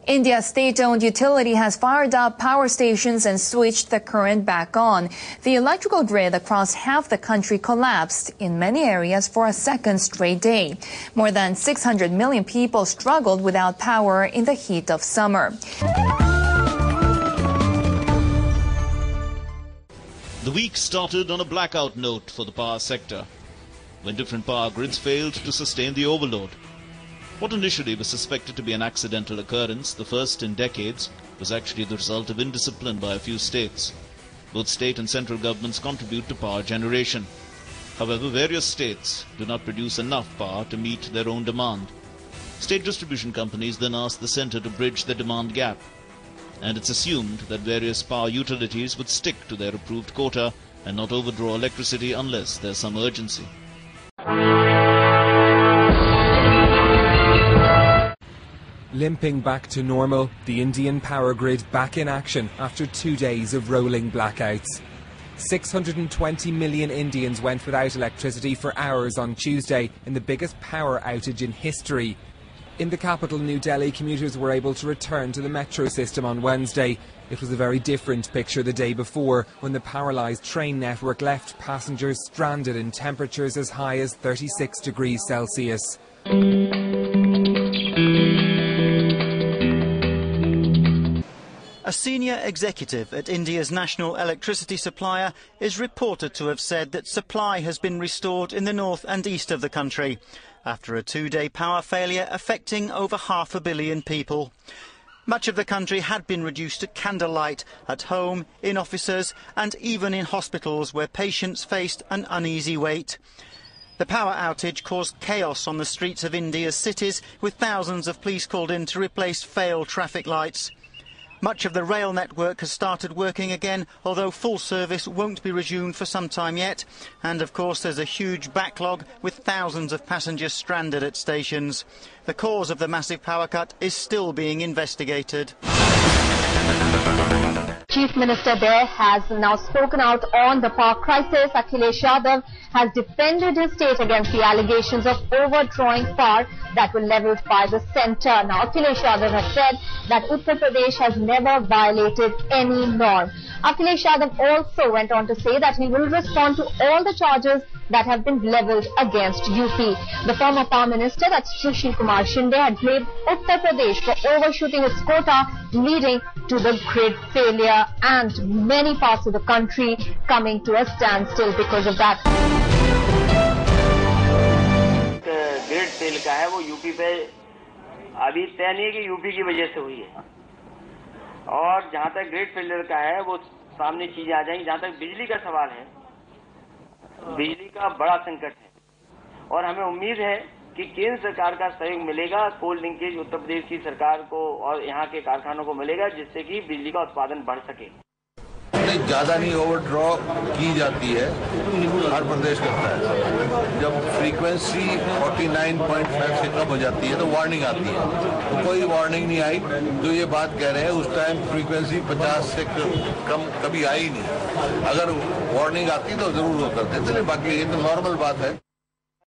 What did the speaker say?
India's state-owned utility has fired up power stations and switched the current back on. The electrical grid across half the country collapsed in many areas for a second straight day. More than 600 million people struggled without power in the heat of summer. The week started on a blackout note for the power sector, when different power grids failed to sustain the overload. What initially was suspected to be an accidental occurrence, the first in decades, was actually the result of indiscipline by a few states. Both state and central governments contribute to power generation. However, various states do not produce enough power to meet their own demand. State distribution companies then ask the centre to bridge the demand gap. And it's assumed that various power utilities would stick to their approved quota and not overdraw electricity unless there's some urgency. Limping back to normal, the Indian power grid back in action after 2 days of rolling blackouts. 620 million Indians went without electricity for hours on Tuesday in the biggest power outage in history. In the capital, New Delhi, commuters were able to return to the metro system on Wednesday. It was a very different picture the day before, when the paralysed train network left passengers stranded in temperatures as high as 36 degrees Celsius. A senior executive at India's national electricity supplier is reported to have said that supply has been restored in the north and east of the country after a 2-day power failure affecting over 500 million people. Much of the country had been reduced to candlelight at home, in offices and even in hospitals where patients faced an uneasy wait. The power outage caused chaos on the streets of India's cities, with thousands of police called in to replace failed traffic lights. Much of the rail network has started working again, although full service won't be resumed for some time yet. And of course there's a huge backlog with thousands of passengers stranded at stations. The cause of the massive power cut is still being investigated. Chief Minister there has now spoken out on the power crisis. Akhilesh Yadav has defended his state against the allegations of overdrawing power that were levelled by the centre. Now, Akhilesh Yadav has said that Uttar Pradesh has never violated any norm. Akhilesh Yadav also went on to say that he will respond to all the charges that have been levelled against UP. The former Power Minister, that's Sushil Kumar Shinde, had blamed Uttar Pradesh for overshooting its quota, leading to the grid failure and many parts of the country coming to a standstill because of that. Grid fail का है वो UP पे अभी तय नहीं है कि UP की वजह से हुई है, और जहां तक ग्रिड फेलियर का है वो सामने चीजें आ जाएंगी। जहां तक बिजली का सवाल है, बिजली का बड़ा संकट है और हमें उम्मीद है कि केंद्र सरकार का सहयोग मिलेगा, कोल लिंकेज उत्तर प्रदेश की सरकार को और यहाँ के कारखानों को मिलेगा, जिससे कि बिजली का उत्पादन बढ़ सके। ज्यादा नहीं ओवरड्रॉ की जाती है, हर प्रदेश करता है। जब फ्रीक्वेंसी 49.5 से कम हो जाती है तो वार्निंग आती है, तो कोई वार्निंग नहीं आई। जो ये बात कह रहे हैं उस टाइम फ्रीक्वेंसी 50 से कम कभी आई नहीं, अगर वार्निंग आती तो जरूर वो करते थे, बाकी ये तो नॉर्मल बात है।